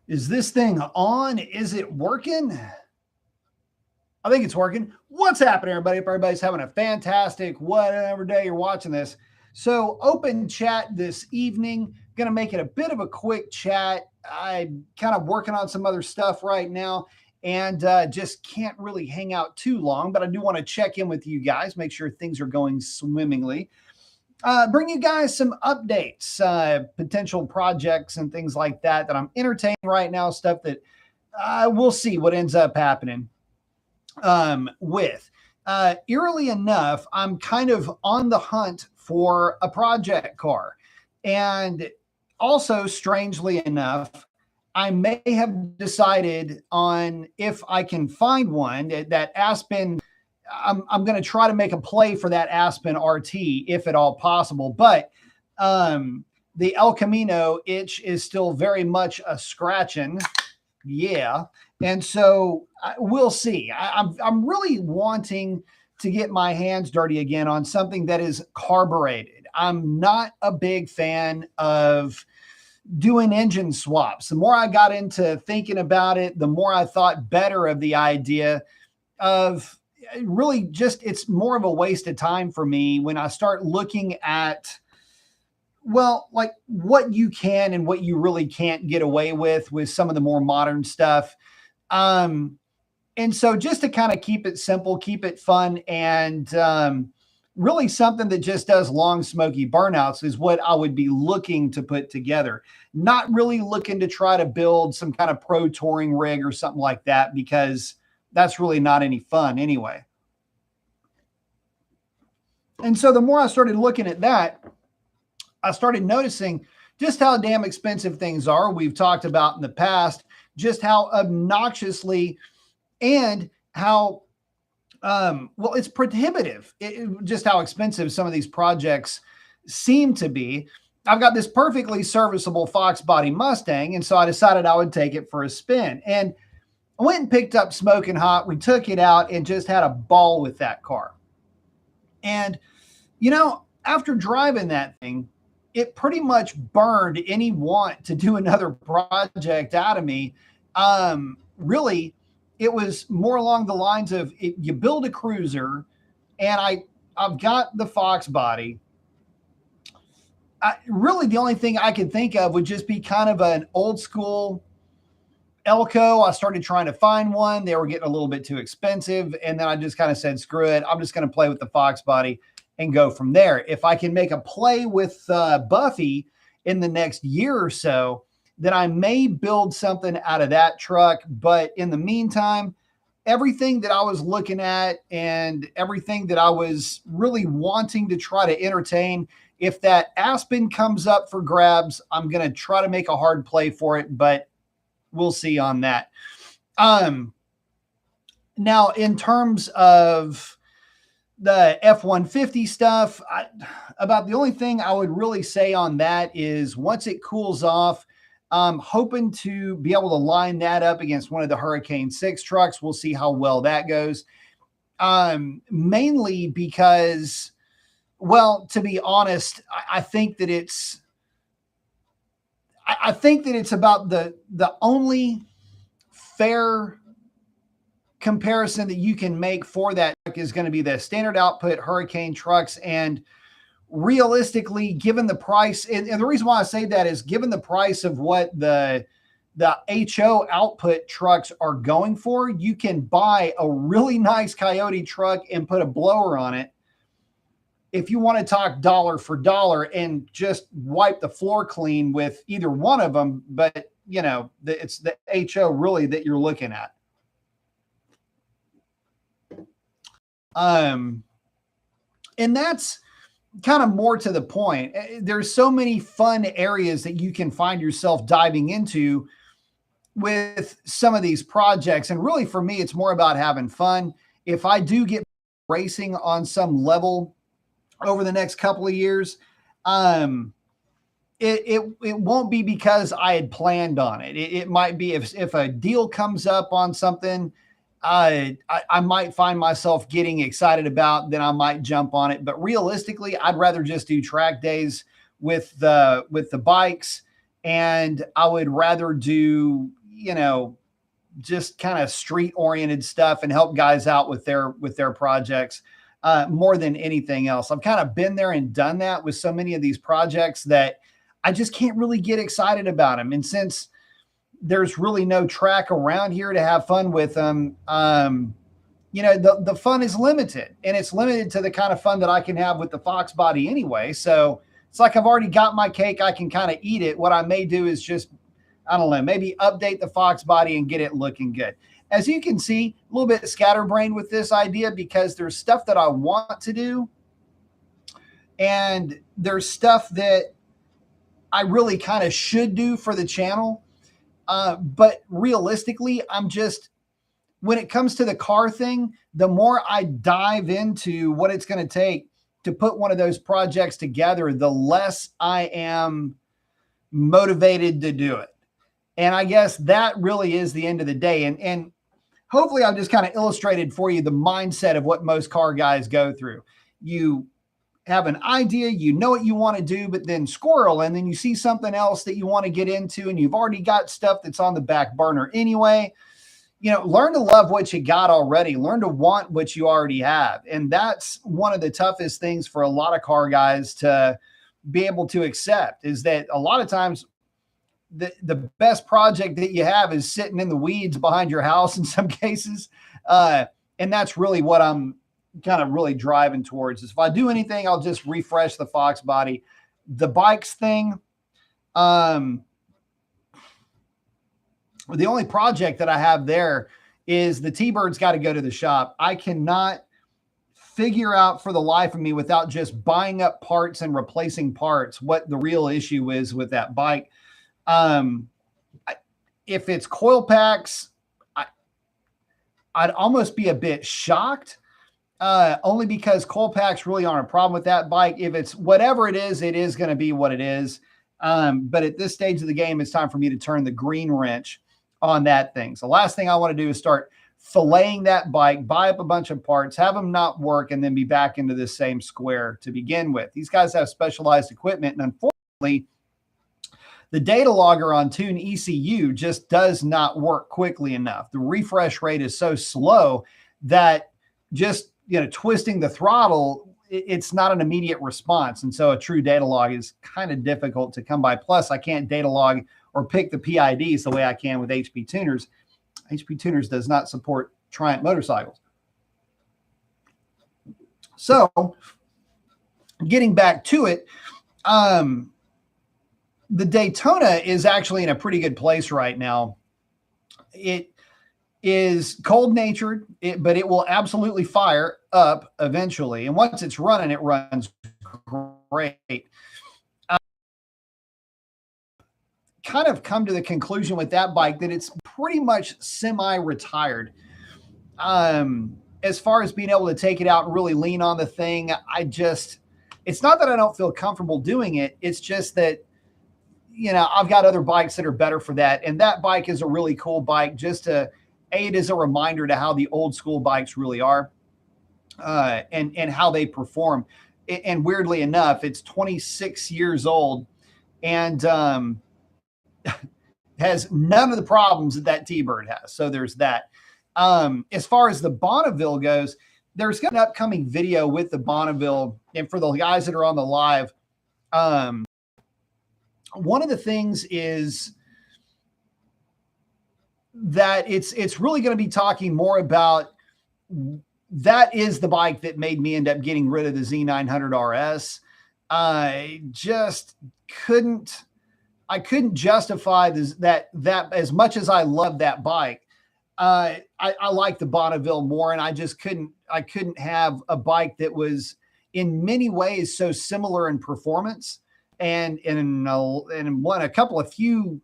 Is this thing on? Is it working? I think it's working. What's happening, everybody? If everybody's having a fantastic whatever day you're watching this. So, open chat this evening. Going to make it a bit of a quick chat. I'm kind of working on some other stuff right now and just can't really hang out too long, but I do want to check in with you guys, make sure things are going swimmingly. Bring you guys some updates, potential projects and things like that I'm entertaining right now, stuff that we'll see what ends up happening with. Eerily enough, I'm kind of on the hunt for a project car. And also, strangely enough, I may have decided on if I can find one that Aspen. I'm going to try to make a play for that Aspen RT if at all possible. But the El Camino itch is still very much a scratching. Yeah. And so we'll see. I'm really wanting to get my hands dirty again on something that is carbureted. I'm not a big fan of doing engine swaps. The more I got into thinking about it, the more I thought better of the idea of really just it's more of a waste of time for me when I start looking at like what you can and what you really can't get away with some of the more modern stuff. And so just to kind of keep it simple, keep it fun, and really something that just does long smoky burnouts is what I would be looking to put together. Not really looking to try to build some kind of pro touring rig or something like that, because that's really not any fun anyway. And so the more I started looking at that, I started noticing just how damn expensive things are. We've talked about in the past just how obnoxiously and how it's prohibitive, just how expensive some of these projects seem to be. I've got this perfectly serviceable Fox body Mustang, and so I decided I would take it for a spin. And I went and picked up Smoking Hot. We took it out and just had a ball with that car. And, after driving that thing, it pretty much burned any want to do another project out of me. Really, it was more along the lines of you build a cruiser, and I've got the Fox body. Really, the only thing I could think of would just be kind of an old school Elko. I started trying to find one. They were getting a little bit too expensive. And then I just kind of said, screw it. I'm just going to play with the Fox body and go from there. If I can make a play with Buffy in the next year or so, then I may build something out of that truck. But in the meantime, everything that I was looking at and everything that I was really wanting to try to entertain, if that Aspen comes up for grabs, I'm going to try to make a hard play for it, but we'll see on that. Now, in terms of the F-150 stuff, about the only thing I would really say on that is once it cools off, I'm hoping to be able to line that up against one of the Hurricane 6 trucks. We'll see how well that goes. Mainly because, well, to be honest, I think that it's about the only fair comparison that you can make for that truck is going to be the standard output Hurricane trucks. And realistically, given the price, and the reason why I say that is given the price of what the HO output trucks are going for, you can buy a really nice Coyote truck and put a blower on it. If you want to talk dollar for dollar and just wipe the floor clean with either one of them, but it's the HO really that you're looking at. And that's kind of more to the point. There's so many fun areas that you can find yourself diving into with some of these projects. And really for me, it's more about having fun. If I do get racing on some level over the next couple of years, it won't be because I had planned on it. It might be if a deal comes up on something I might find myself getting excited about, then I might jump on it. But realistically, I'd rather just do track days with the bikes And I would rather do, just kind of street oriented stuff and help guys out with their projects more than anything else. I've kind of been there and done that with so many of these projects that I just can't really get excited about them. And since there's really no track around here to have fun with them, the fun is limited, and it's limited to the kind of fun that I can have with the Fox body anyway. So it's like I've already got my cake. I can kind of eat it. What I may do is just, I don't know, maybe update the Fox body and get it looking good. As you can see, a little bit scatterbrained with this idea because there's stuff that I want to do, and there's stuff that I really kind of should do for the channel. But realistically, when it comes to the car thing, the more I dive into what it's going to take to put one of those projects together, the less I am motivated to do it. And I guess that really is the end of the day. And hopefully I've just kind of illustrated for you the mindset of what most car guys go through. You have an idea, you know what you want to do, but then squirrel, and then you see something else that you want to get into, and you've already got stuff that's on the back burner anyway. Learn to love what you got already. Learn to want what you already have. And that's one of the toughest things for a lot of car guys to be able to accept, is that a lot of times the best project that you have is sitting in the weeds behind your house in some cases. And that's really what I'm kind of really driving towards. Is if I do anything, I'll just refresh the Fox body. The bikes thing, the only project that I have there is the T-Bird's got to go to the shop. I cannot figure out for the life of me, without just buying up parts and replacing parts, what the real issue is with that bike. If it's coil packs, I'd almost be a bit shocked, only because coil packs really aren't a problem with that bike. If it's whatever it is going to be what it is. But at this stage of the game, it's time for me to turn the green wrench on that thing. So the last thing I want to do is start filleting that bike, buy up a bunch of parts, have them not work, and then be back into this same square to begin with. These guys have specialized equipment, and unfortunately, the data logger on Tune ECU just does not work quickly enough. The refresh rate is so slow that just, twisting the throttle, it's not an immediate response. And so a true data log is kind of difficult to come by. Plus, I can't data log or pick the PIDs the way I can with HP Tuners. HP Tuners does not support Triumph motorcycles. So getting back to it, the Daytona is actually in a pretty good place right now. It is cold-natured, but it will absolutely fire up eventually. And once it's running, it runs great. Kind of come to the conclusion with that bike that it's pretty much semi-retired. As far as being able to take it out and really lean on the thing, it's not that I don't feel comfortable doing it. It's just that, I've got other bikes that are better for that. And that bike is a really cool bike, just to aid as a reminder to how the old school bikes really are, and how they perform. And weirdly enough, it's 26 years old and has none of the problems that T-Bird has. So there's that. As far as the Bonneville goes, there's an upcoming video with the Bonneville. And for the guys that are on the live, one of the things is that it's really going to be talking more about, that is the bike that made me end up getting rid of the Z900 RS. I couldn't justify that as much as I love that bike. I like the Bonneville more, and I couldn't have a bike that was in many ways so similar in performance, and in a couple of few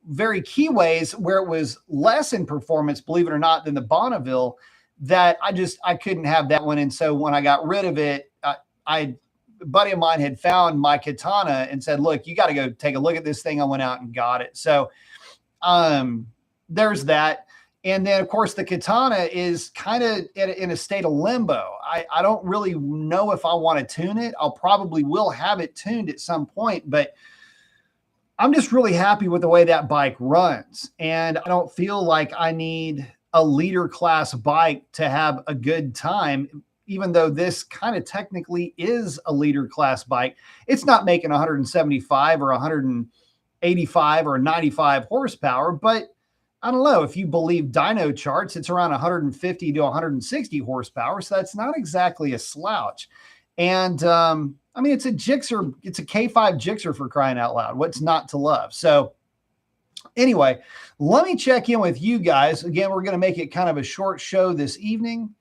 very key ways where it was less in performance, believe it or not, than the Bonneville, that I couldn't have that one. And so when I got rid of it, a buddy of mine had found my Katana and said, look, you got to go take a look at this thing. I went out and got it. So there's that. And then, of course, the Katana is kind of in a state of limbo. I don't really know if I want to tune it. I'll probably will have it tuned at some point, but I'm just really happy with the way that bike runs. And I don't feel like I need a leader class bike to have a good time, even though this kind of technically is a leader class bike. It's not making 175 or 185 or 95 horsepower, but I don't know, if you believe dyno charts, it's around 150 to 160 horsepower. So that's not exactly a slouch. And I mean, it's a Gixxer, it's a K5 Gixxer, for crying out loud. What's not to love? So anyway, let me check in with you guys. Again, we're going to make it kind of a short show this evening.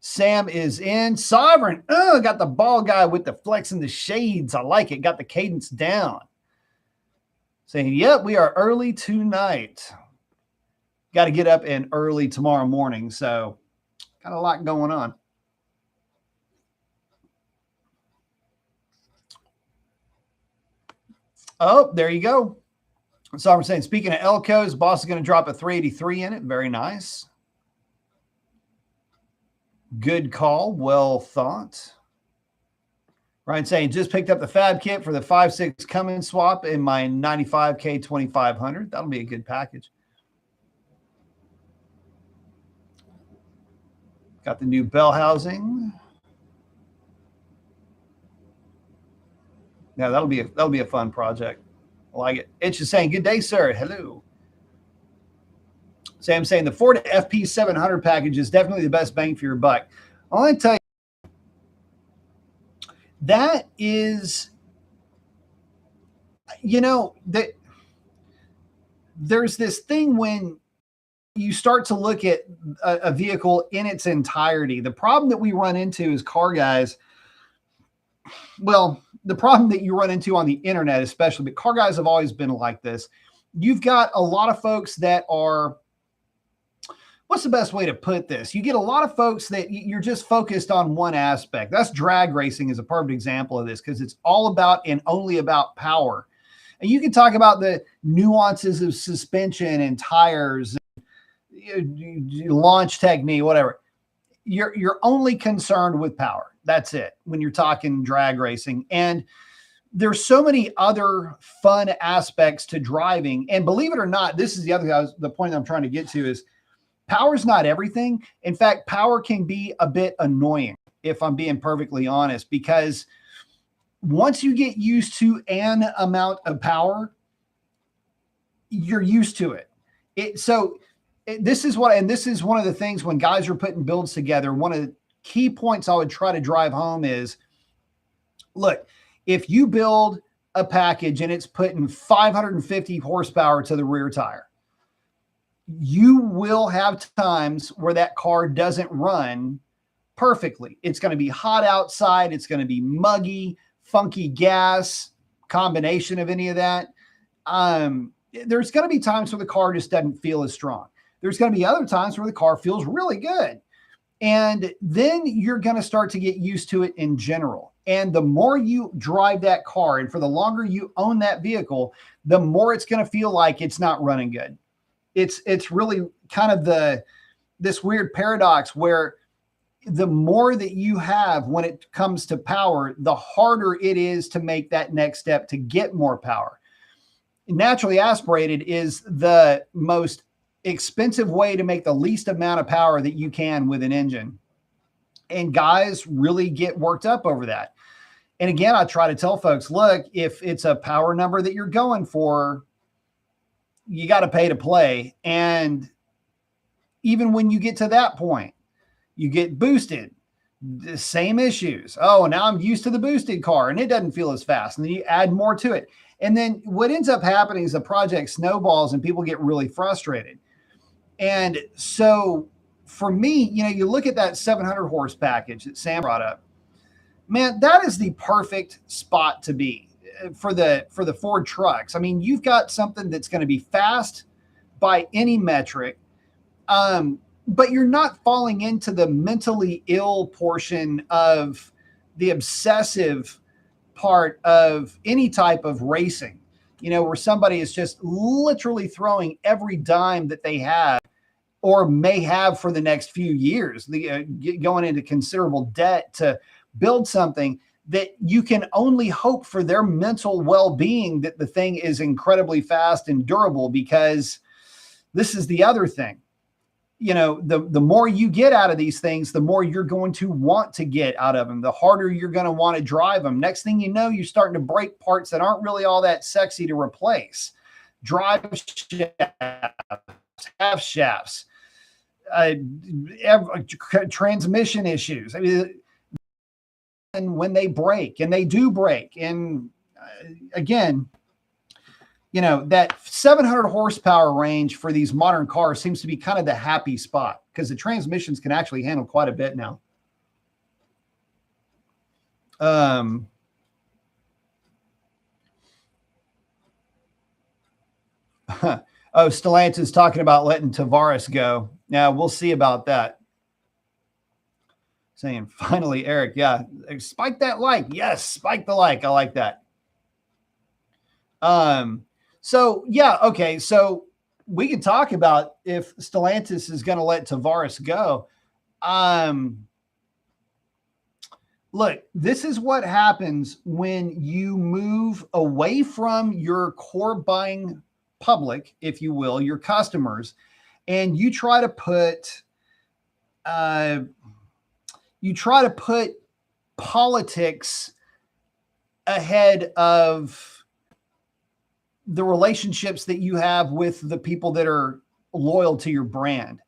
Sam is in. Sovereign, got the ball guy with the flex and the shades. I like it. Got the cadence down. Saying, yep, we are early tonight. Got to get up and early tomorrow morning. So got a lot going on. Oh, there you go. So I'm saying, speaking of Elcos, boss is going to drop a 383 in it. Very nice. Good call. Well thought. Ryan saying, just picked up the fab kit for the 5.6 Cummins swap in my 95K 2500. That'll be a good package. Got the new bell housing. Yeah, that'll be a fun project. I like it. It's just saying, good day, sir. Hello. Sam saying the Ford FP 700 package is definitely the best bang for your buck. I want to tell you, that is, you know, that there's this thing when you start to look at a vehicle in its entirety. The problem that we run into as car guys, well, the problem that you run into on the internet, especially, but car guys have always been like this. You've got a lot of folks that are, what's the best way to put this? You get a lot of folks that you're just focused on one aspect. That's drag racing is a perfect example of this, because it's all about and only about power. And you can talk about the nuances of suspension and tires, launch technique, whatever. You're only concerned with power. That's it when you're talking drag racing. And there's so many other fun aspects to driving. And believe it or not, this is the point I'm trying to get to is power is not everything. In fact, power can be a bit annoying, if I'm being perfectly honest, because once you get used to an amount of power, you're used to it. This is one of the things when guys are putting builds together. One of the key points I would try to drive home is, look, if you build a package and it's putting 550 horsepower to the rear tire, you will have times where that car doesn't run perfectly. It's going to be hot outside. It's going to be muggy, funky gas, combination of any of that. There's going to be times where the car just doesn't feel as strong. There's going to be other times where the car feels really good. And then you're going to start to get used to it in general. And the more you drive that car, and for the longer you own that vehicle, the more it's going to feel like it's not running good. It's really kind of this weird paradox where the more that you have when it comes to power, the harder it is to make that next step to get more power. Naturally aspirated is the most expensive way to make the least amount of power that you can with an engine. And guys really get worked up over that. And again, I try to tell folks, look, if it's a power number that you're going for, you got to pay to play. And even when you get to that point, you get boosted, the same issues. Oh, now I'm used to the boosted car and it doesn't feel as fast. And then you add more to it. And then what ends up happening is the project snowballs and people get really frustrated. And so for me, you look at that 700 horse package that Sam brought up, man, that is the perfect spot to be for the Ford trucks. I mean, you've got something that's going to be fast by any metric, but you're not falling into the mentally ill portion of the obsessive part of any type of racing, where somebody is just literally throwing every dime that they have or may have for the next few years, going into considerable debt to build something that you can only hope for their mental well-being that the thing is incredibly fast and durable, because this is the other thing. You know, the more you get out of these things, the more you're going to want to get out of them, the harder you're going to want to drive them. Next thing you know, you're starting to break parts that aren't really all that sexy to replace. Drive shafts, half shafts, transmission issues. I mean, and when they break, and they do break, and again, you know, that 700 horsepower range for these modern cars seems to be kind of the happy spot, because the transmissions can actually handle quite a bit now. Oh, Stellantis talking about letting Tavares go. Yeah, we'll see about that. Saying, finally, Eric, yeah, spike that like. Yes, spike the like. I like that. So yeah, okay. So we can talk about if Stellantis is going to let Tavares go. Look, this is what happens when you move away from your core buying public, if you will, your customers, and you try to put politics ahead of the relationships that you have with the people that are loyal to your brand.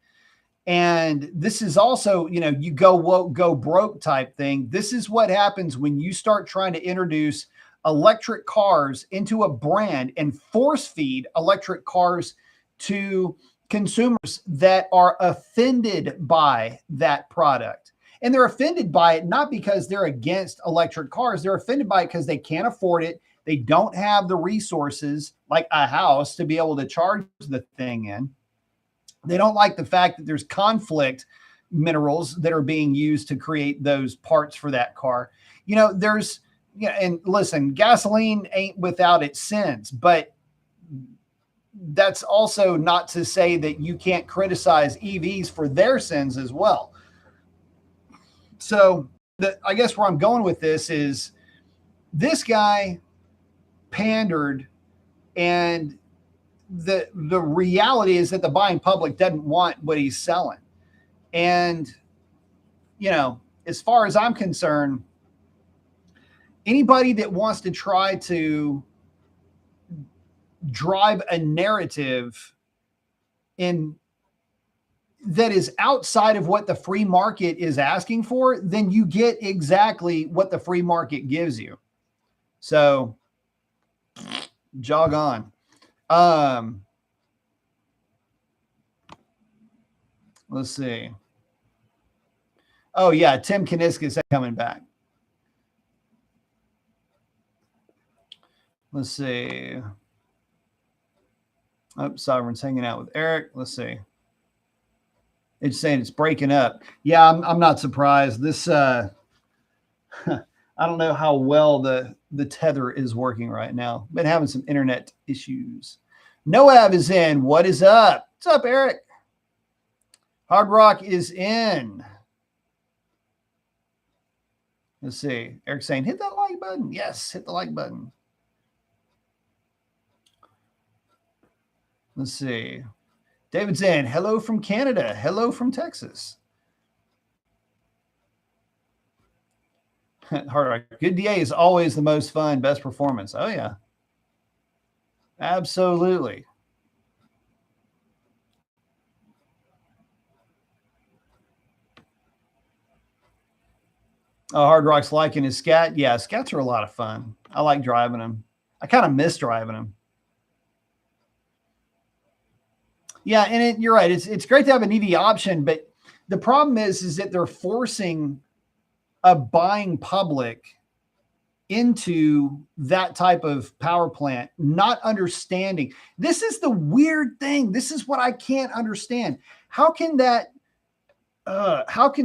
And this is also, you know, you go woke, go broke type thing. This is what happens when you start trying to introduce electric cars into a brand and force feed electric cars to consumers that are offended by that product. And they're offended by it not because they're against electric cars. They're offended by it because they can't afford it. They don't have the resources like a house to be able to charge the thing in. They don't like the fact that there's conflict minerals that are being used to create those parts for that car. You know, there's, you know, and listen, gasoline ain't without its sins, but that's also not to say that you can't criticize EVs for their sins as well. So I guess where I'm going with this is this guy pandered, and the reality is that the buying public doesn't want what he's selling. And, you know, as far as I'm concerned, anybody that wants to try to drive a narrative in that is outside of what the free market is asking for, then you get exactly what the free market gives you. So jog on. Let's see. Oh yeah, Tim Kaniskis coming back. Let's see. Oh, Sovereign's hanging out with Eric. Let's see. It's saying it's breaking up. Yeah, I'm not surprised. This I don't know how well the tether is working right now. Been having some internet issues. Noab is in. What is up? What's up, Eric? Hard Rock is in. Let's see. Eric's saying, hit that like button. Yes, hit the like button. Let's see. David's in. Hello from Canada. Hello from Texas. Hard Rock. Good DA is always the most fun, best performance. Oh, yeah. Absolutely. Oh, Hard Rock's liking his Scat. Yeah, Scats are a lot of fun. I like driving them. I kind of miss driving them. Yeah, and you're right. It's great to have an EV option, but the problem is that they're forcing a buying public into that type of power plant, not understanding. This is the weird thing. This is what I can't understand. How can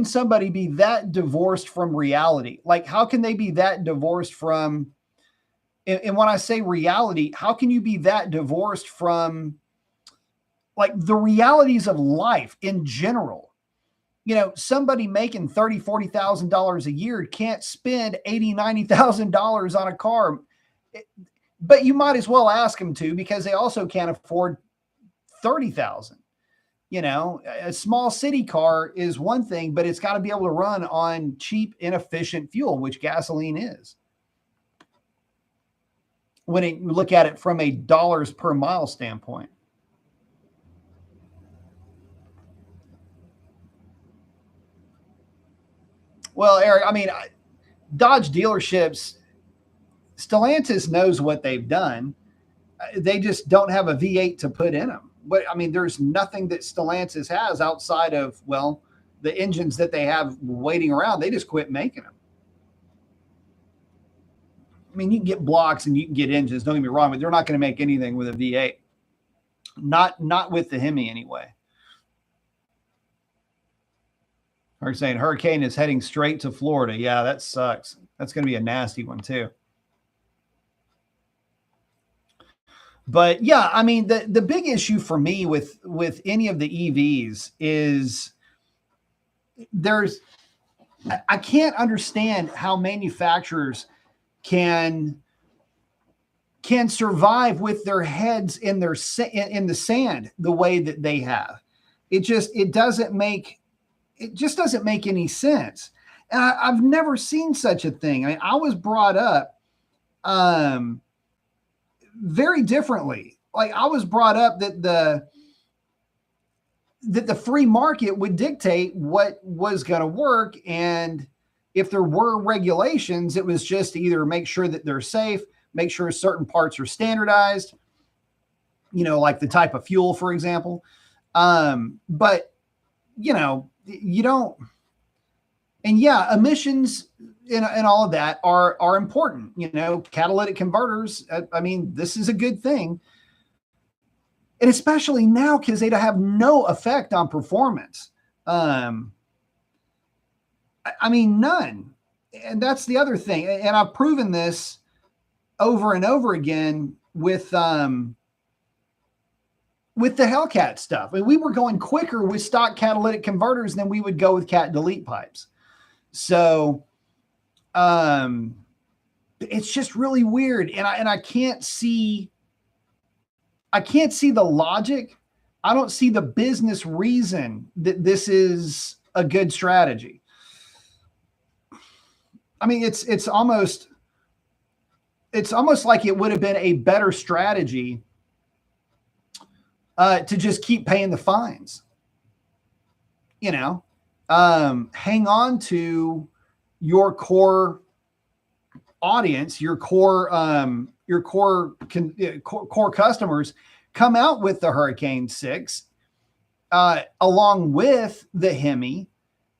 somebody be that divorced from reality? Like, how can they be that divorced from, and when I say reality, how can you be that divorced from like the realities of life in general? somebody making $30,000, $40,000 a year can't spend $80,000, $90,000 on a car. But you might as well ask them to, because they also can't afford 30,000. A small city car is one thing, but it's got to be able to run on cheap, inefficient fuel, which gasoline is, when you look at it from a dollars per mile standpoint. Well, Eric, Dodge dealerships, Stellantis knows what they've done. They just don't have a V8 to put in them. But there's nothing that Stellantis has outside of, the engines that they have waiting around. They just quit making them. You can get blocks and you can get engines, don't get me wrong, but they're not going to make anything with a V8. Not with the Hemi anyway. They're saying hurricane is heading straight to Florida. Yeah, that sucks. That's going to be a nasty one too. But yeah, the big issue for me with any of the EVs is I can't understand how manufacturers can survive with their heads in the sand the way that they have. It just doesn't make any sense. And I've never seen such a thing. I was brought up very differently. Like, I was brought up that the free market would dictate what was going to work. And if there were regulations, it was just to either make sure that they're safe, make sure certain parts are standardized, like the type of fuel, for example. But you don't, and yeah, emissions and all of that are important. Catalytic converters, this is a good thing. And especially now, because they have no effect on performance. None. And that's the other thing. And I've proven this over and over again with the Hellcat stuff. We were going quicker with stock catalytic converters than we would go with cat delete pipes. So it's just really weird. And I can't see the logic. I don't see the business reason that this is a good strategy. It's almost like it would have been a better strategy to just keep paying the fines. Hang on to your core audience, your core customers. Come out with the Hurricane 6 along with the Hemi,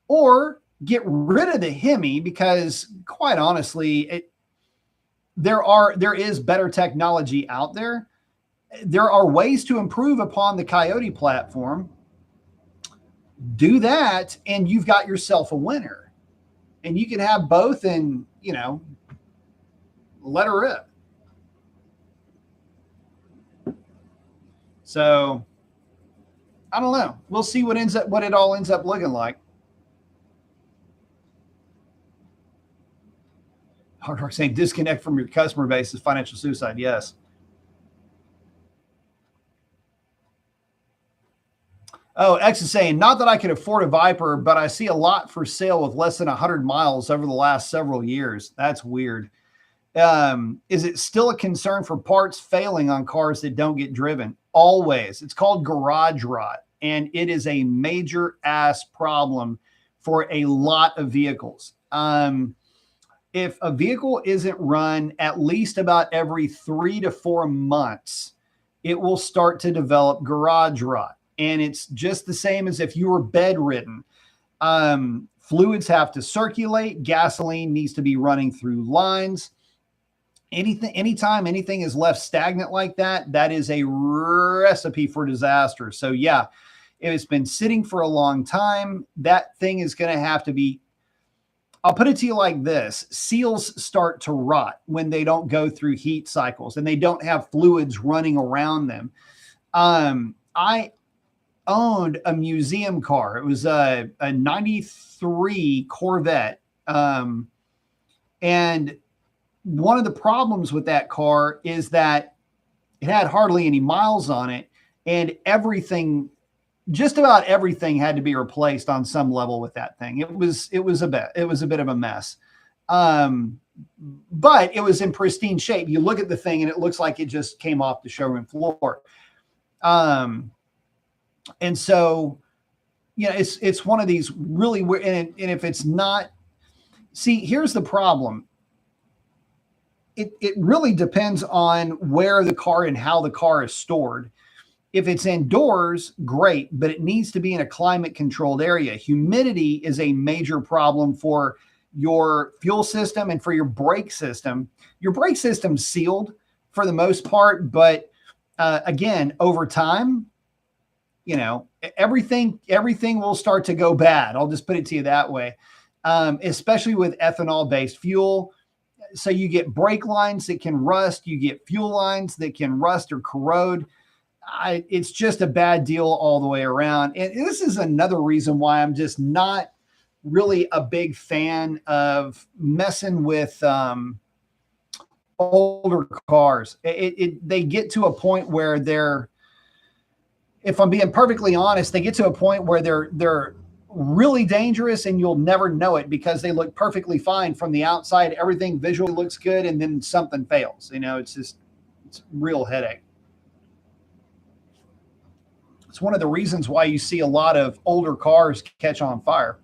or get rid of the Hemi, because quite honestly, there is better technology out there. There are ways to improve upon the Coyote platform. Do that, and you've got yourself a winner. And you can have both, and let her rip. So I don't know. We'll see what it all ends up looking like. Hard Rock saying disconnect from your customer base is financial suicide. Yes. Oh, X is saying, not that I could afford a Viper, but I see a lot for sale with less than 100 miles over the last several years. That's weird. Is it still a concern for parts failing on cars that don't get driven? Always. It's called garage rot, and it is a major ass problem for a lot of vehicles. If a vehicle isn't run at least about every 3 to 4 months, it will start to develop garage rot. And it's just the same as if you were bedridden. Fluids have to circulate. Gasoline needs to be running through lines. Anytime anything is left stagnant like that, that is a recipe for disaster. So yeah, if it's been sitting for a long time, that thing is going to have to be, I'll put it to you like this: seals start to rot when they don't go through heat cycles and they don't have fluids running around them. owned a museum car. It was a 93 Corvette. And one of the problems with that car is that it had hardly any miles on it, and everything, just about everything, had to be replaced on some level with that thing. It was a bit of a mess. But it was in pristine shape. You look at the thing and it looks like it just came off the showroom floor. And so, you know, it's one of these really weird, and if it's not, see, here's the problem. It really depends on where the car and how the car is stored. If it's indoors, great, but it needs to be in a climate controlled area. Humidity is a major problem for your fuel system and for your brake system. Your brake system's sealed for the most part, but again, over time, you know, everything will start to go bad. I'll just put it to you that way, especially with ethanol-based fuel. So you get brake lines that can rust, you get fuel lines that can rust or corrode. It's just a bad deal all the way around. And this is another reason why I'm just not really a big fan of messing with older cars. They get to a point where they're, if I'm being perfectly honest, they get to a point where they're really dangerous and you'll never know it because they look perfectly fine from the outside. Everything visually looks good, and then something fails. You know, it's a real headache. It's one of the reasons why you see a lot of older cars catch on fire.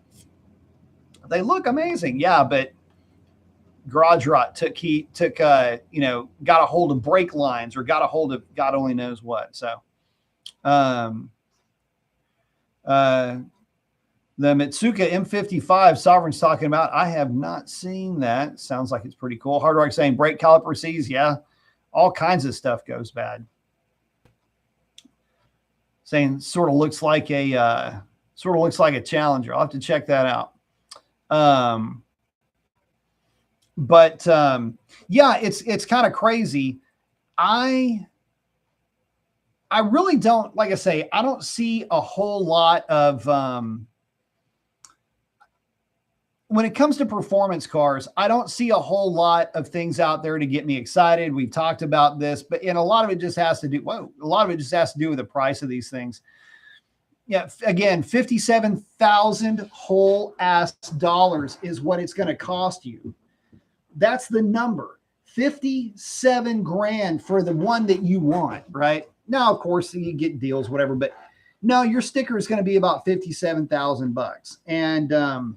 They look amazing, yeah, but garage rot took you know, got a hold of brake lines or got a hold of God only knows what. So, the Mitsuka M55 Sovereign's talking about, I have not seen that. Sounds like it's pretty cool. Hard Rock saying brake caliper sees, yeah, all kinds of stuff goes bad. Saying sort of looks like a Challenger. I'll have to check that out. Yeah, it's kind of crazy. I really don't, like I say, I don't see a whole lot of when it comes to performance cars, I don't see a whole lot of things out there to get me excited. We've talked about this, but a lot of it just has to do with the price of these things. Yeah, again, 57,000 whole ass dollars is what it's going to cost you. That's the number. 57 grand for the one that you want, right? Now, of course, you get deals, whatever, but no, your sticker is going to be about 57,000 bucks. And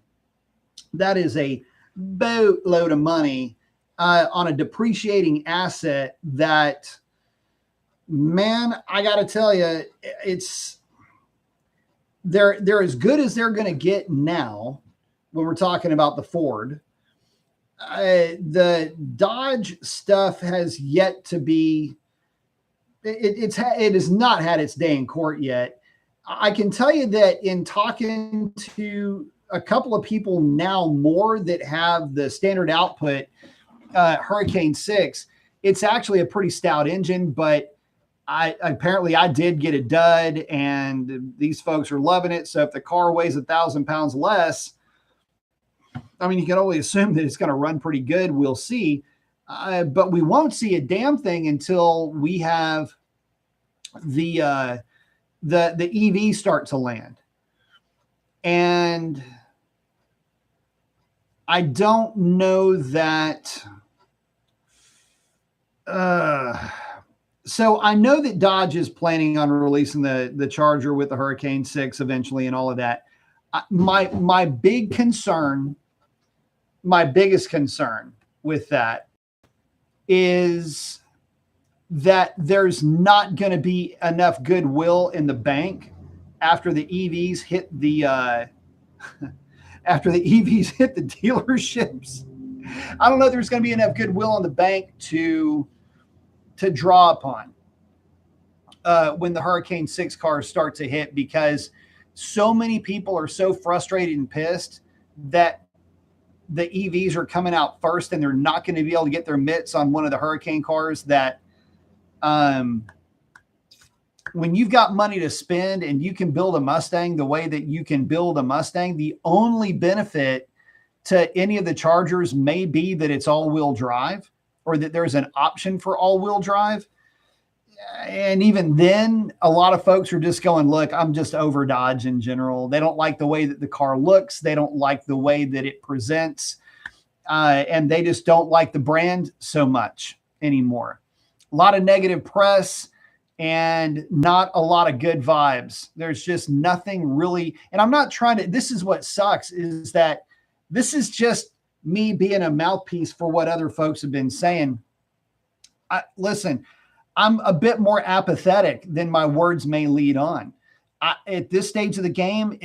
that is a boatload of money on a depreciating asset that, man, I got to tell you, they're as good as they're going to get now when we're talking about the Ford. The Dodge stuff has yet to be, it has not had its day in court yet. I can tell you that in talking to a couple of people now more that have the standard output Hurricane 6, it's actually a pretty stout engine, but I did get a dud, and these folks are loving it. So if the car weighs 1,000 pounds less, I mean, you can only assume that it's going to run pretty good. We'll see. But we won't see a damn thing until we have the EV start to land. And I don't know that. So I know that Dodge is planning on releasing the Charger with the Hurricane 6 eventually and all of that. My biggest concern with that is that there's not going to be enough goodwill in the bank after the EVs hit the dealerships. I don't know if there's going to be enough goodwill in the bank to draw upon when the Hurricane 6 cars start to hit, because so many people are so frustrated and pissed that the EVs are coming out first and they're not going to be able to get their mitts on one of the Hurricane cars that when you've got money to spend and you can build a Mustang the way that you can build a Mustang, the only benefit to any of the Chargers may be that it's all-wheel drive, or that there's an option for all-wheel drive. And even then, a lot of folks are just going, look, I'm just over Dodge in general. They don't like the way that the car looks. They don't like the way that it presents. And they just don't like the brand so much anymore. A lot of negative press and not a lot of good vibes. There's just nothing really. And I'm not trying to, this is what sucks, is that this is just me being a mouthpiece for what other folks have been saying. Listen, I'm a bit more apathetic than my words may lead on. At this stage of the game,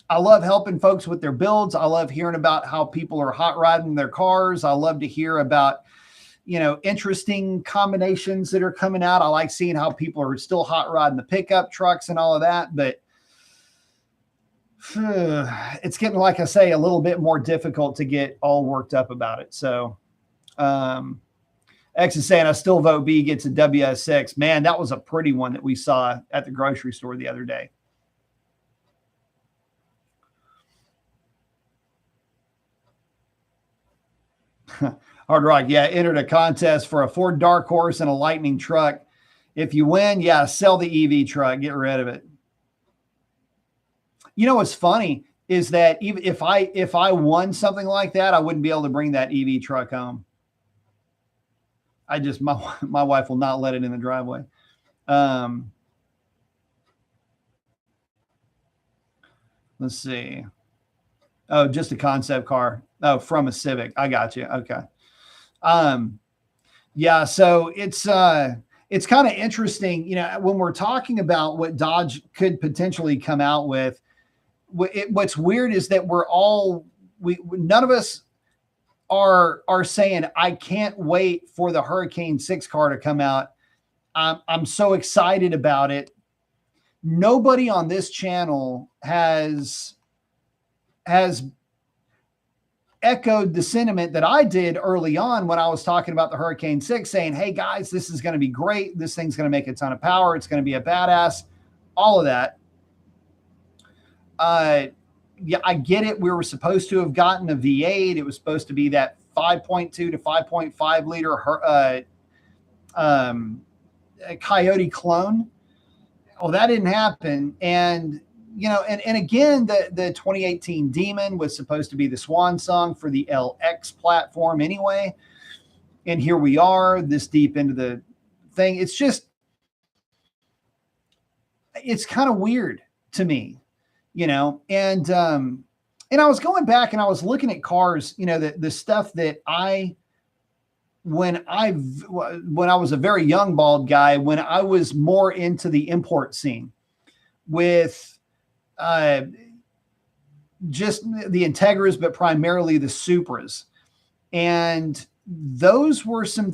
I love helping folks with their builds. I love hearing about how people are hot rodding their cars. I love to hear about, interesting combinations that are coming out. I like seeing how people are still hot rodding the pickup trucks and all of that. But it's getting, like I say, a little bit more difficult to get all worked up about it. So, X is saying, I still vote B gets a WS6. Man, that was a pretty one that we saw at the grocery store the other day. Hard Rock, yeah, entered a contest for a Ford Dark Horse and a Lightning truck. If you win, yeah, sell the EV truck, get rid of it. You know what's funny is that even if I won something like that, I wouldn't be able to bring that EV truck home. My wife will not let it in the driveway. Let's see. Oh, just a concept car. Oh, from a Civic. I got you. Okay. Yeah. So it's kind of interesting, when we're talking about what Dodge could potentially come out with. What's weird is that none of us are saying, I can't wait for the Hurricane 6 car to come out. I'm so excited about it. Nobody on this channel has echoed the sentiment that I did early on when I was talking about the Hurricane 6, saying, hey guys, this is going to be great. This thing's going to make a ton of power. It's going to be a badass, all of that. Yeah, I get it. We were supposed to have gotten a V8. It was supposed to be that 5.2 to 5.5 liter Coyote clone. Well, that didn't happen. And, and again, the 2018 Demon was supposed to be the swan song for the LX platform anyway. And here we are this deep into the thing. It's kind of weird to me. And I was going back and I was looking at cars, the stuff that when I was a very young bald guy, when I was more into the import scene with just the Integras, but primarily the Supras. And those were some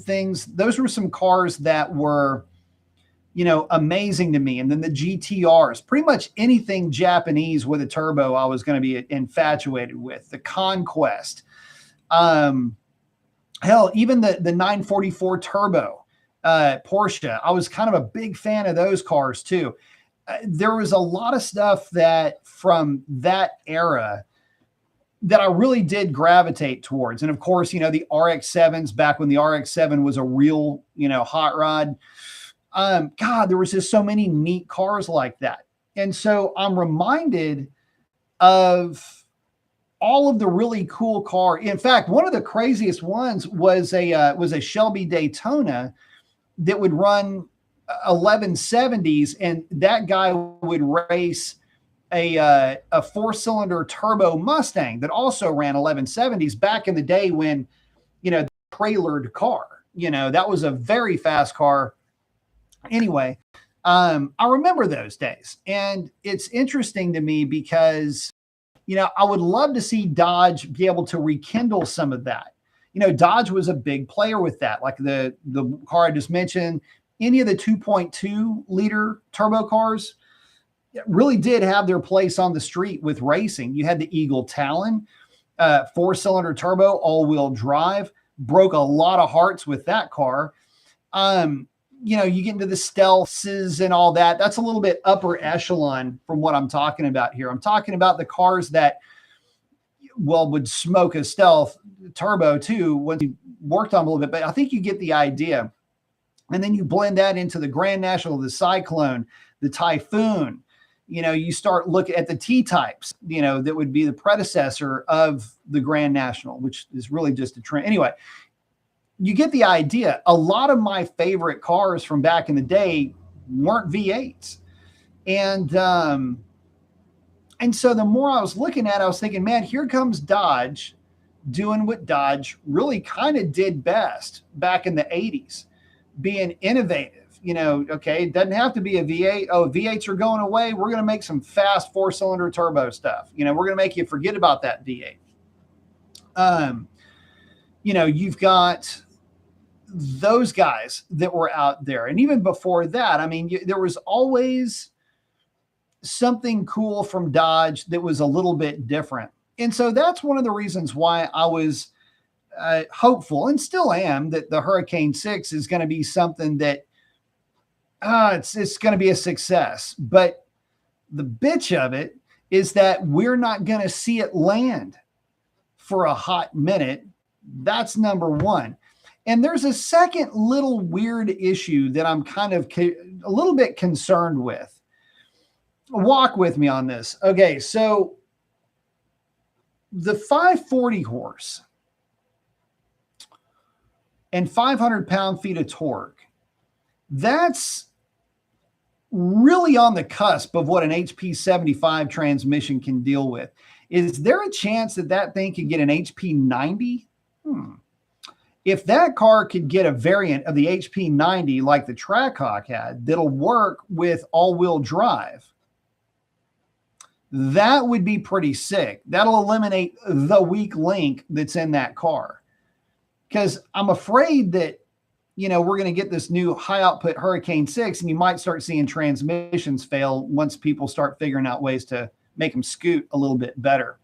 cars that were, amazing to me. And then the GTRs, pretty much anything Japanese with a turbo, I was going to be infatuated with. The Conquest, hell, even the 944 turbo Porsche. I was kind of a big fan of those cars too. There was a lot of stuff that from that era that I really did gravitate towards. And of course, the RX-7s, back when the RX-7 was a real, hot rod. God, there was just so many neat cars like that. And so I'm reminded of all of the really cool car. In fact, one of the craziest ones was a Shelby Daytona that would run 1170s. And that guy would race a 4-cylinder turbo Mustang that also ran 1170s back in the day when, the trailered car, that was a very fast car. Anyway, I remember those days, and it's interesting to me because, I would love to see Dodge be able to rekindle some of that. Dodge was a big player with that, like the car I just mentioned. Any of the 2.2 liter turbo cars really did have their place on the street with racing. You had the Eagle Talon, 4-cylinder turbo, all-wheel drive, broke a lot of hearts with that car. you get into the stealths and all that. That's a little bit upper echelon from what I'm talking about here. I'm talking about the cars that, well, would smoke a stealth turbo too once you worked on a little bit, but I think you get the idea. And then you blend that into the Grand National, the Cyclone, the Typhoon. You start looking at the T-types, that would be the predecessor of the Grand National, which is really just a trend. Anyway, you get the idea. A lot of my favorite cars from back in the day weren't V8s. And so the more I was looking at it, I was thinking, man, here comes Dodge doing what Dodge really kind of did best back in the 80s, being innovative. Okay, it doesn't have to be a V8. Oh, V8s are going away. We're going to make some fast 4-cylinder turbo stuff. We're going to make you forget about that V8. You've got those guys that were out there. And even before that, I mean, there was always something cool from Dodge that was a little bit different. And so that's one of the reasons why I was hopeful, and still am, that the Hurricane 6 is going to be something that it's going to be a success. But the bitch of it is that we're not going to see it land for a hot minute. That's number one. And there's a second little weird issue that I'm kind of a little bit concerned with. Walk with me on this. Okay, so the 540 horse and 500 pound-feet of torque, that's really on the cusp of what an HP 75 transmission can deal with. Is there a chance that that thing could get an HP 90? If that car could get a variant of the HP 90 like the Trackhawk had, that'll work with all-wheel drive, that would be pretty sick. That'll eliminate the weak link that's in that car. Because I'm afraid that, we're going to get this new high output Hurricane 6, and you might start seeing transmissions fail once people start figuring out ways to make them scoot a little bit better.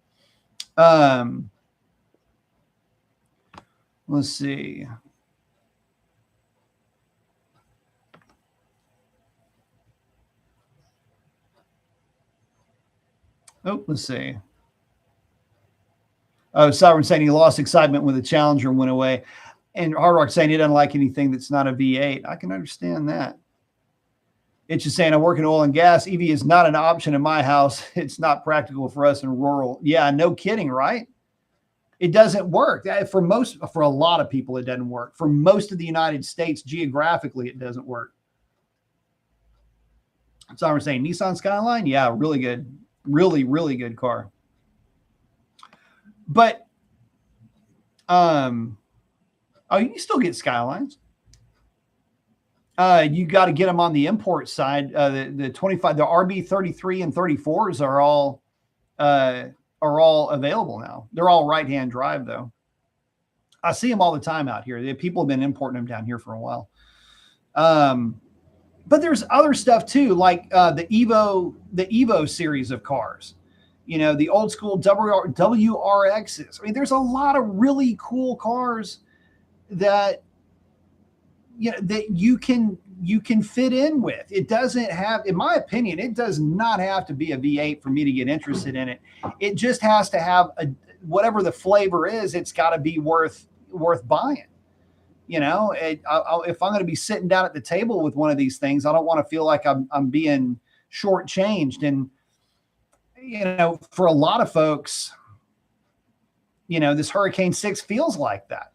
Let's see. Let's see. Oh, Sovereign saying he lost excitement when the Challenger went away. And Hard Rock saying he doesn't like anything that's not a V8. I can understand that. It's just saying I work in oil and gas. EV is not an option in my house. It's not practical for us in rural. Yeah, no kidding, right? It doesn't work. For a lot of people, it doesn't work. For most of the United States, geographically, it doesn't work. So I'm saying Nissan Skyline. Yeah, really good. Really, really good car. But, you can still get Skylines. You got to get them on the import side. The 25, the RB33 and 34s are all available now. They're all right-hand drive though. I see them all the time out here. People have been importing them down here for a while. But there's other stuff too, like the Evo series of cars. The old school WRXs. I mean, there's a lot of really cool cars that that you can fit in with. It doesn't have, in my opinion, it does not have to be a V8 for me to get interested in it. It just has to have whatever the flavor is. It's got to be worth buying. If I'm going to be sitting down at the table with one of these things, I don't want to feel like I'm being shortchanged. And for a lot of folks, this Hurricane 6 feels like that.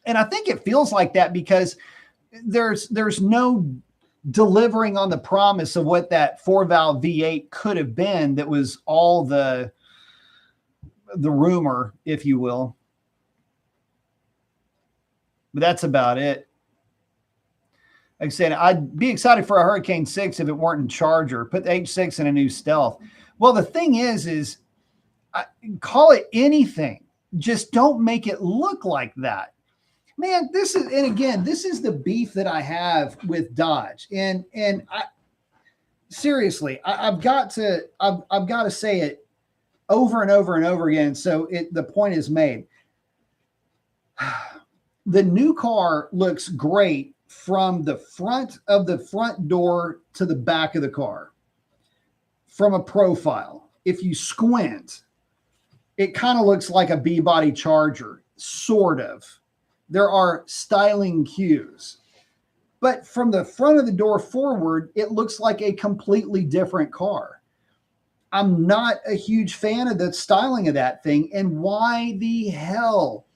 And I think it feels like that because there's no delivering on the promise of what that 4-valve V8 could have been. That was all the rumor, if you will. But that's about it. Like I said, I'd be excited for a Hurricane 6 if it weren't in Charger. Put the H6 in a new Stealth. Well, the thing is call it anything. Just don't make it look like that. Man, this is the beef that I have with Dodge. And I seriously, I've got to say it over and over and over again. So the point is made. The new car looks great from the front of the front door to the back of the car from a profile. If you squint, it kind of looks like a B-body Charger, sort of. There are styling cues. But from the front of the door forward, it looks like a completely different car. I'm not a huge fan of the styling of that thing. And why the hell?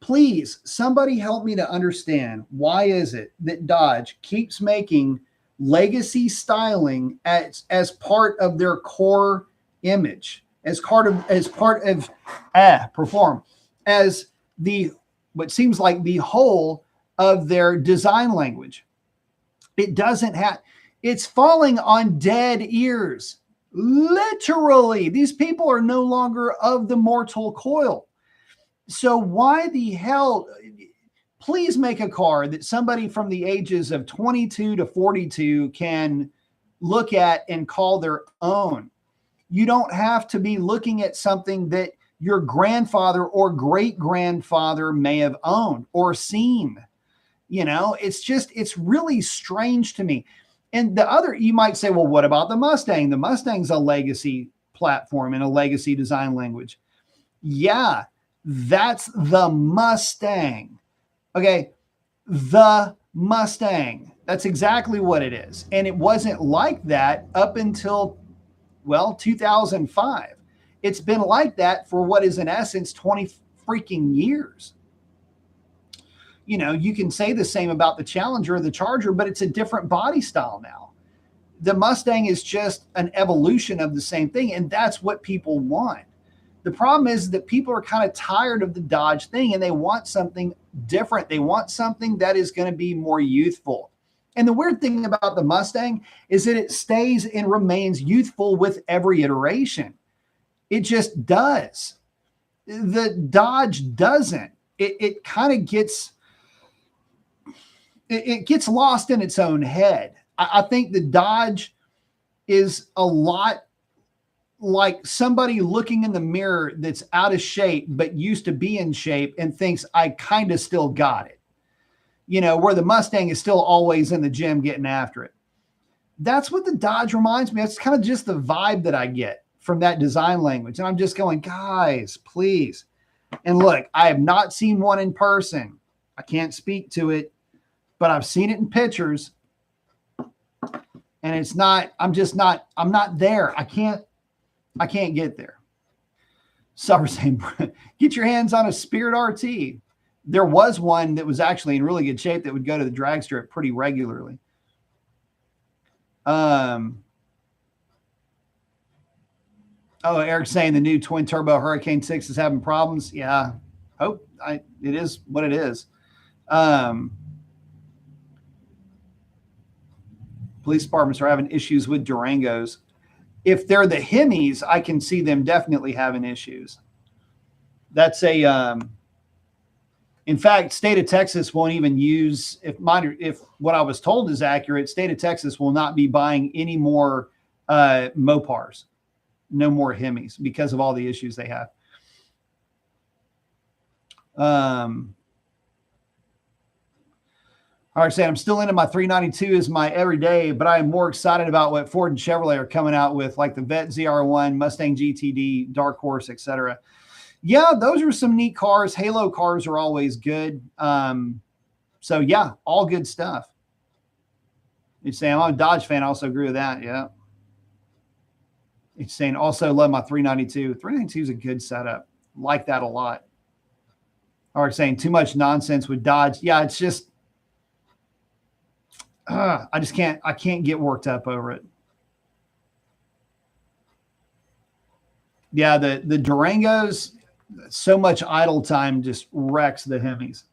Please, somebody help me to understand, why is it that Dodge keeps making legacy styling as part of their core image, as part of perform as the what seems like the whole of their design language. It doesn't have, it's falling on dead ears. Literally, these people are no longer of the mortal coil. So why the hell, please make a car that somebody from the ages of 22 to 42 can look at and call their own. You don't have to be looking at something that your grandfather or great grandfather may have owned or seen. You know, it's really strange to me. And the other, you might say, well, what about the Mustang? The Mustang's a legacy platform and a legacy design language. Yeah, that's the Mustang. Okay, the Mustang. That's exactly what it is. And it wasn't like that up until, well, 2005. It's been like that for what is in essence 20 freaking years. You know, you can say the same about the Challenger or the Charger, but it's a different body style now. The Mustang is just an evolution of the same thing, and that's what people want. The problem is that people are kind of tired of the Dodge thing, and they want something different. They want something that is going to be more youthful. And the weird thing about the Mustang is that it stays and remains youthful with every iteration. It just does. The Dodge doesn't. It kind of gets... It gets lost in its own head. I think the Dodge is a lot like somebody looking in the mirror that's out of shape, but used to be in shape and thinks, I kind of still got it. You know, where the Mustang is still always in the gym getting after it. That's what the Dodge reminds me of. It's kind of just the vibe that I get from that design language. And I'm just going, guys, please. And look, I have not seen one in person. I can't speak to it. But I've seen it in pictures, and it's not, I'm not there. I can't get there. Suffer saying, get your hands on a Spirit RT. There was one that was actually in really good shape that would go to the drag strip pretty regularly. Oh, Eric's saying the new twin turbo Hurricane 6 is having problems. Yeah. It is what it is. Police departments are having issues with Durangos. If they're the Hemis, I can see them definitely having issues. That's in fact, state of Texas won't even use, if what I was told is accurate, state of Texas will not be buying any more Mopars, no more Hemis because of all the issues they have. All right, saying I'm still into my 392 as my everyday, but I am more excited about what Ford and Chevrolet are coming out with, like the Vet ZR1, Mustang GTD, Dark Horse, etc. Yeah, those are some neat cars. Halo cars are always good. So yeah, all good stuff. You're saying I'm a Dodge fan. I also agree with that. Yeah. It's saying also love my 392. 392 is a good setup. Like that a lot. All right, saying too much nonsense with Dodge. Yeah, it's just. I can't get worked up over it. Yeah, the Durangos, so much idle time just wrecks the Hemis.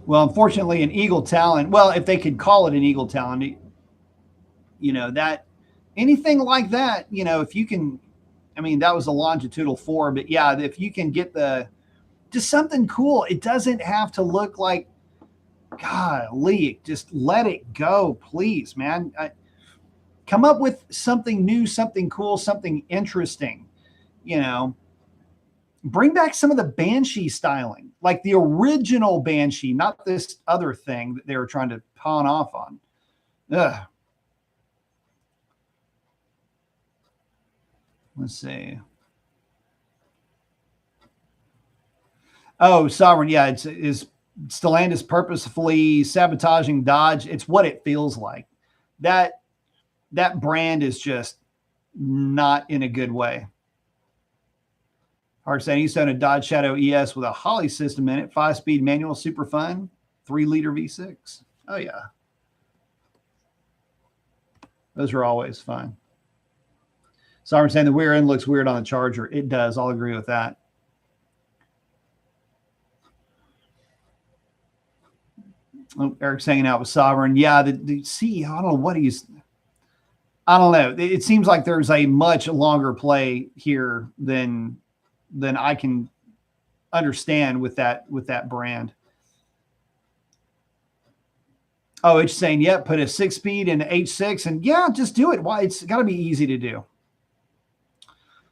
Well, unfortunately, an Eagle Talon, well, if they could call it an Eagle Talon, you know, that anything like that, you know, if you can, I mean, that was a longitudinal 4, but yeah, if you can get just something cool. It doesn't have to look like, golly, just let it go, please, man. Come up with something new, something cool, something interesting, you know. Bring back some of the Banshee styling, like the original Banshee, not this other thing that they were trying to pawn off on. Ugh. Let's see. Oh, Sovereign. Yeah, is Stellantis purposefully sabotaging Dodge? It's what it feels like. That brand is just not in a good way. Hard saying he's done a Dodge Shadow ES with a Holley system in it, 5-speed manual, super fun, 3-liter V6. Oh yeah, those are always fun. So I'm saying the rear end looks weird on the Charger. It does. I'll agree with that. Oh, Eric's hanging out with Sovereign. Yeah, see, I don't know what I don't know. It seems like there's a much longer play here than I can understand with that brand. Oh, it's saying, yeah, put a 6-speed in H6 and yeah, just do it. Why? It's got to be easy to do.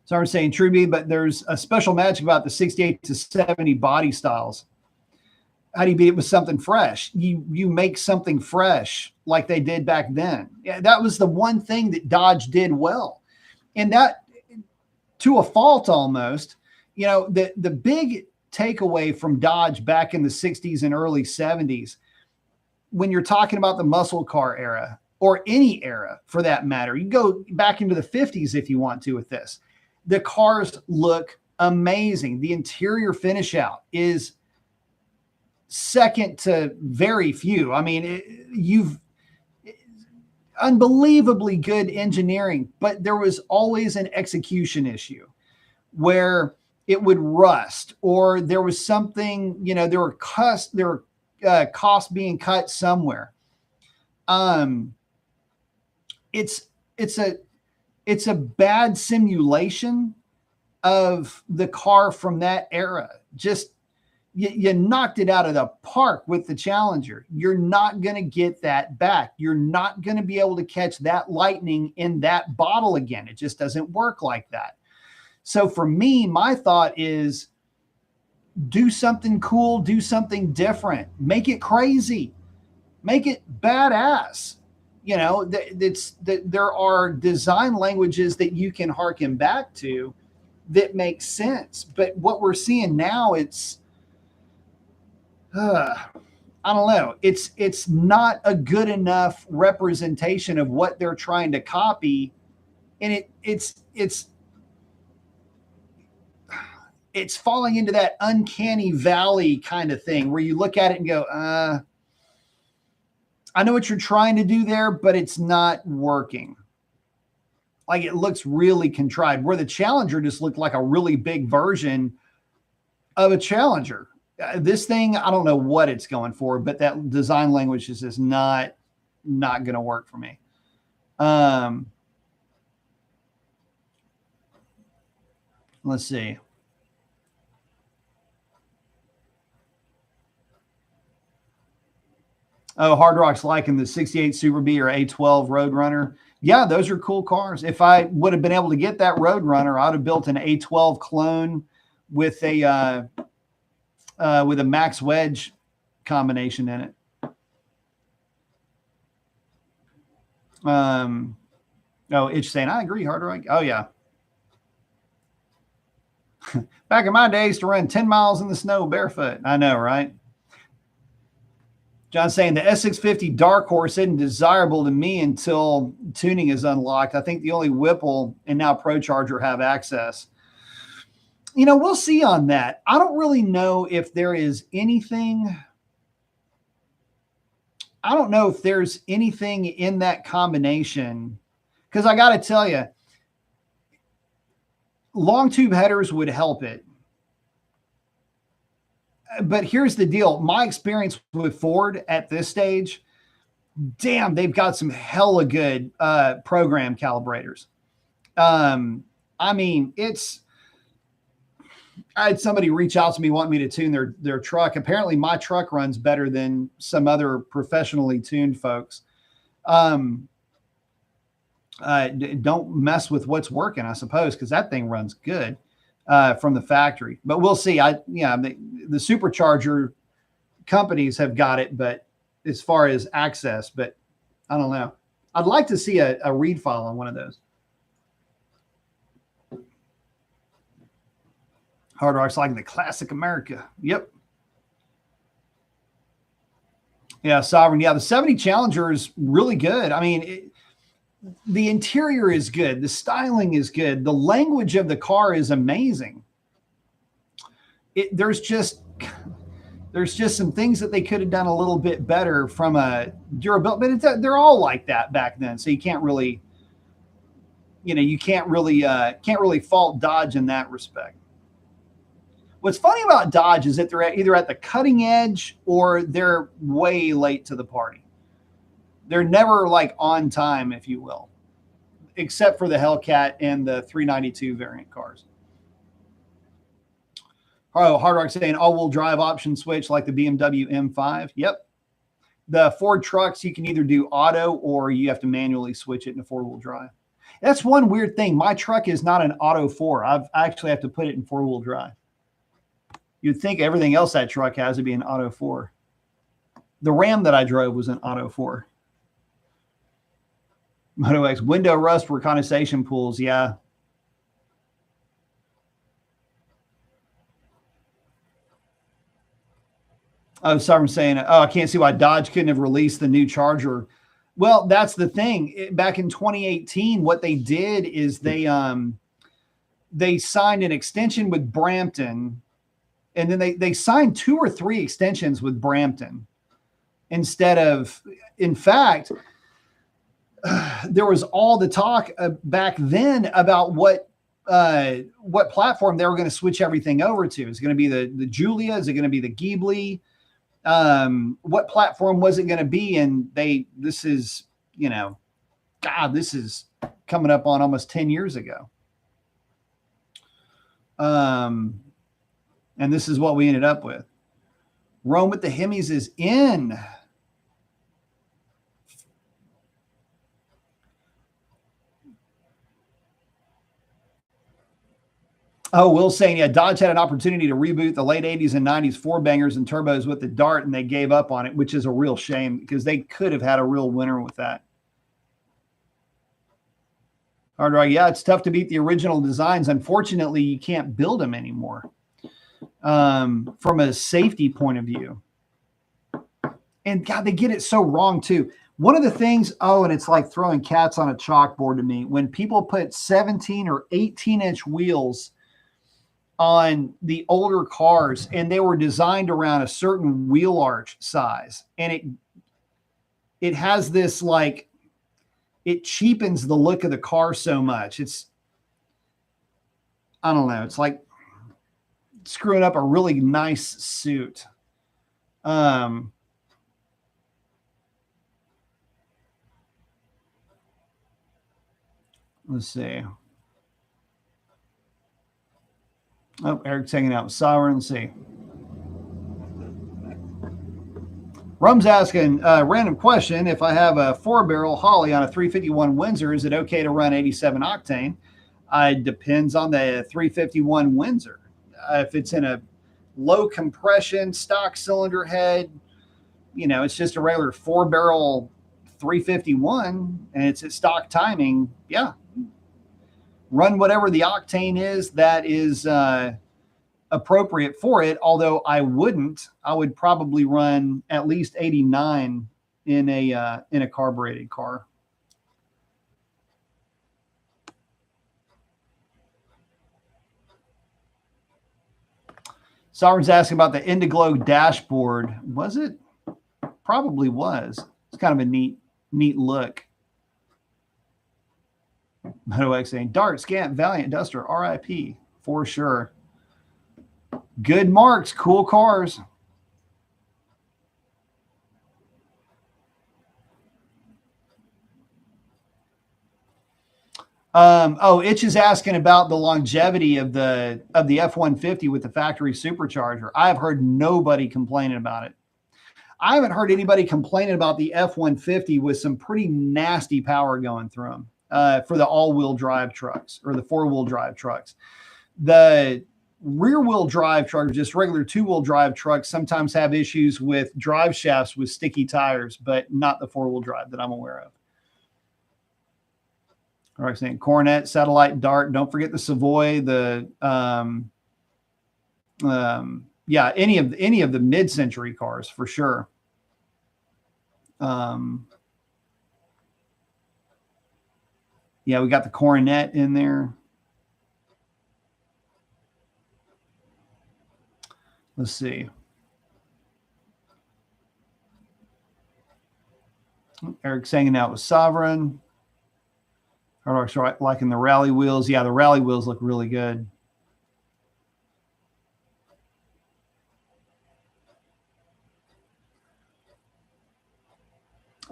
So I'm saying Truby, but there's a special magic about the 68 to 70 body styles. How do you beat it with something fresh? You make something fresh like they did back then. Yeah, that was the one thing that Dodge did well. And that, to a fault almost, you know, the big takeaway from Dodge back in the 60s and early 70s, when you're talking about the muscle car era or any era for that matter, you go back into the 50s if you want to with this. The cars look amazing. The interior finish out is second to very few. I mean, you've unbelievably good engineering, but there was always an execution issue where it would rust or there was something, you know, there were costs being cut somewhere. It's a bad simulation of the car from that era. Just you knocked it out of the park with the Challenger. You're not going to get that back. You're not going to be able to catch that lightning in that bottle again. It just doesn't work like that. So for me, my thought is do something cool, do something different, make it crazy, make it badass. You know, there are design languages that you can harken back to that make sense. But what we're seeing now, it's, I don't know. It's not a good enough representation of what they're trying to copy. And it's falling into that uncanny valley kind of thing where you look at it and go, I know what you're trying to do there, but it's not working. Like it looks really contrived, where the Challenger just looked like a really big version of a Challenger. This thing, I don't know what it's going for, but that design language is just not going to work for me. Let's see. Oh, Hard Rock's liking the 68 Super B or A12 Roadrunner. Yeah, those are cool cars. If I would have been able to get that Roadrunner, I'd have built an A12 clone with a Max Wedge combination in it. Oh, Itch saying, I agree, Hard Rock. Oh, yeah. Back in my days to run 10 miles in the snow barefoot. I know, right? John saying the S650 Dark Horse isn't desirable to me until tuning is unlocked. I think the only Whipple and now ProCharger have access. You know, we'll see on that. I don't really know if there is anything. I don't know if there's anything in that combination, because I got to tell you, long tube headers would help it. But here's the deal. My experience with Ford at this stage, damn, they've got some hella good program calibrators. I mean, I had somebody reach out to me wanting me to tune their truck. Apparently my truck runs better than some other professionally tuned folks. Don't mess with what's working, I suppose, because that thing runs good. from the factory. But we'll see. The supercharger companies have got it, but as far as access, but I don't know. I'd like to see a read file on one of those. Hard Rock's like the classic America. Yep. Yeah, Sovereign. Yeah, the 70 Challenger is really good. I mean, the interior is good. The styling is good. The language of the car is amazing. There's just some things that they could have done a little bit better from a durability, but they're all like that back then. So you can't really, can't really fault Dodge in that respect. What's funny about Dodge is that they're either at the cutting edge or they're way late to the party. They're never like on time, if you will, except for the Hellcat and the 392 variant cars. Oh, Hard Rock saying all-wheel drive option switch like the BMW M5. Yep. The Ford trucks, you can either do auto or you have to manually switch it into four-wheel drive. That's one weird thing. My truck is not an Auto 4. I actually have to put it in four-wheel drive. You'd think everything else that truck has to be an Auto 4. The Ram that I drove was an Auto 4. Moto X, window rust for condensation pools. Yeah. Oh, someone saying, oh, I can't see why Dodge couldn't have released the new Charger. Well, that's the thing. Back in 2018, what they did is they signed an extension with Brampton, and then they signed 2 or 3 extensions with Brampton instead of, in fact, there was all the talk back then about what platform they were going to switch everything over to. Is it going to be the Giulia? Is it going to be the Ghibli? What platform was it going to be? And this is coming up on almost 10 years ago. And this is what we ended up with. Rome with the Hemis is in. Oh, Will's saying, yeah, Dodge had an opportunity to reboot the late 80s and 90s four-bangers and turbos with the Dart, and they gave up on it, which is a real shame because they could have had a real winner with that. Hard Rock, yeah, it's tough to beat the original designs. Unfortunately, you can't build them anymore from a safety point of view. And, God, they get it so wrong, too. One of the things, and it's like throwing cats on a chalkboard to me, when people put 17 or 18-inch wheels on the older cars, and they were designed around a certain wheel arch size, and it has this, like, it cheapens the look of the car so much. I don't know. It's like screwing up a really nice suit. Let's see. Oh, Eric's hanging out with Sovereign. Let's see. Rum's asking a random question. If I have a 4-barrel Holly on a 351 Windsor, is it okay to run 87 octane? It depends on the 351 Windsor. If it's in a low compression stock cylinder head, it's just a regular 4-barrel 351 and it's at stock timing. Yeah. Run whatever the octane is that is appropriate for it. Although I would probably run at least 89 in a carbureted car. Sovereign's asking about the Indiglo dashboard. Was it? Probably was. It's kind of a neat look. Moto X saying, Dart, Scant, Valiant, Duster, RIP, for sure. Good marks, cool cars. Itch is asking about the longevity of the F-150 with the factory supercharger. I've heard nobody complaining about it. I haven't heard anybody complaining about the F-150 with some pretty nasty power going through them for the all-wheel drive trucks or the four-wheel drive trucks. The rear-wheel drive truck, just regular two-wheel drive trucks, sometimes have issues with drive shafts with sticky tires, but not the four-wheel drive that I'm aware of. All right, saying Coronet, Satellite, Dart. Don't forget the Savoy, the yeah, any of the mid-century cars for sure. Yeah, we got the Coronet in there. Let's see. Eric's hanging out with Sovereign. Hardrock's liking the rally wheels. Yeah, the rally wheels look really good.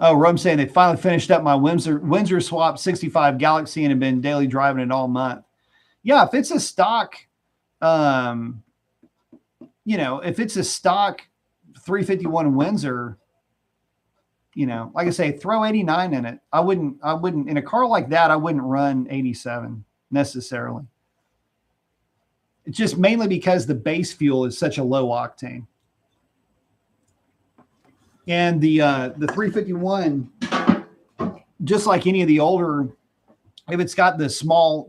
Oh, Rome's saying they finally finished up my Windsor swap 65 Galaxy and have been daily driving it all month. Yeah, if it's a stock, you know, if it's a stock 351 Windsor, you know, like I say, throw 89 in it. I wouldn't in a car like that, I wouldn't run 87 necessarily. It's just mainly because the base fuel is such a low octane. And the 351, just like any of the older, if it's got the small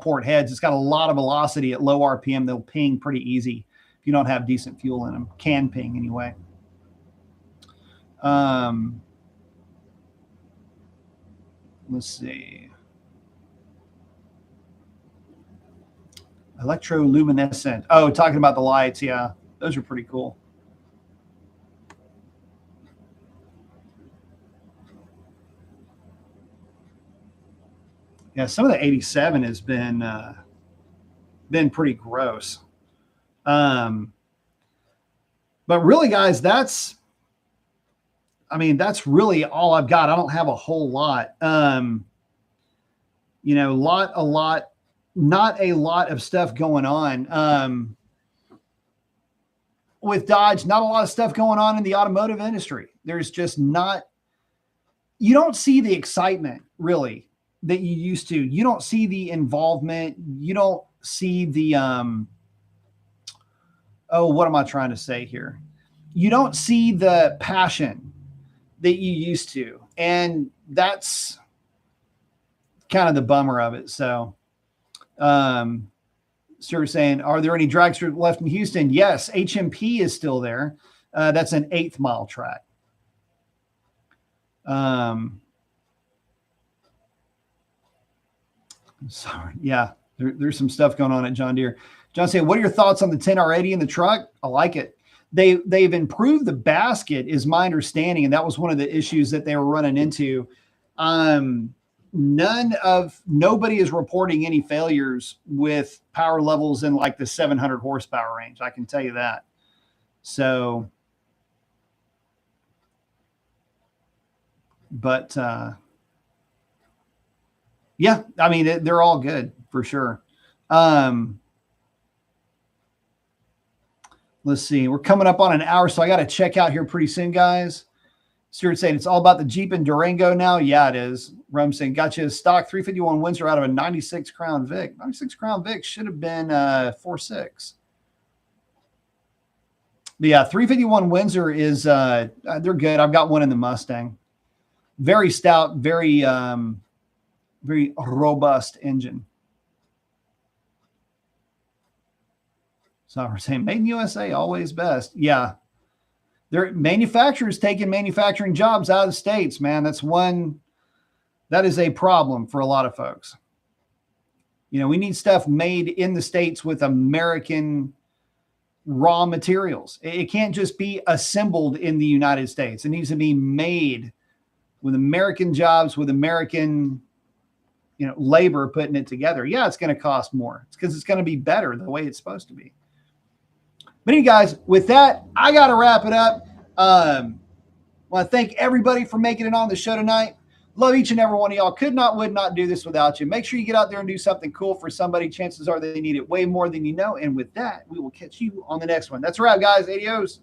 port heads, it's got a lot of velocity at low RPM. They'll ping pretty easy if you don't have decent fuel in them. Can ping anyway. Let's see. Electroluminescent. Oh, talking about the lights. Yeah, those are pretty cool. Yeah, some of the 87 has been pretty gross. But really, guys, that's really all I've got. I don't have a whole lot. You know, not a lot of stuff going on. With Dodge, not a lot of stuff going on in the automotive industry. There's just not, you don't see the excitement really that you used to. You don't see the involvement. You don't see the, what am I trying to say here? You don't see the passion that you used to. And that's kind of the bummer of it. So, Stuart saying, are there any dragsters left in Houston? Yes, HMP is still there. That's an 8th mile track. Sorry. Yeah, there's some stuff going on at John Deere. John saying, what are your thoughts on the 10R80 in the truck? I like it. They've improved the basket, is my understanding, and that was one of the issues that they were running into. Nobody is reporting any failures with power levels in like the 700 horsepower range. I can tell you that. So, but yeah, I mean, they're all good for sure. Let's see. We're coming up on an hour, so I got to check out here pretty soon, guys. Stuart saying it's all about the Jeep and Durango now. Yeah, it is. Rum saying, got you a stock 351 Windsor out of a 96 Crown Vic. 96 Crown Vic should have been 4.6. But yeah, 351 Windsor is, they're good. I've got one in the Mustang. Very stout, very robust engine. So we're saying made in USA, always best. Yeah. Their manufacturers taking manufacturing jobs out of the States, man. That is a problem for a lot of folks. You know, we need stuff made in the States with American raw materials. It can't just be assembled in the United States. It needs to be made with American jobs, with American, you know, labor putting it together. Yeah, it's going to cost more. It's because it's going to be better the way it's supposed to be. But anyway, guys, with that, I got to wrap it up. I want to thank everybody for making it on the show tonight. Love each and every one of y'all. Would not do this without you. Make sure you get out there and do something cool for somebody. Chances are they need it way more than you know. And with that, we will catch you on the next one. That's a wrap, guys. Adios.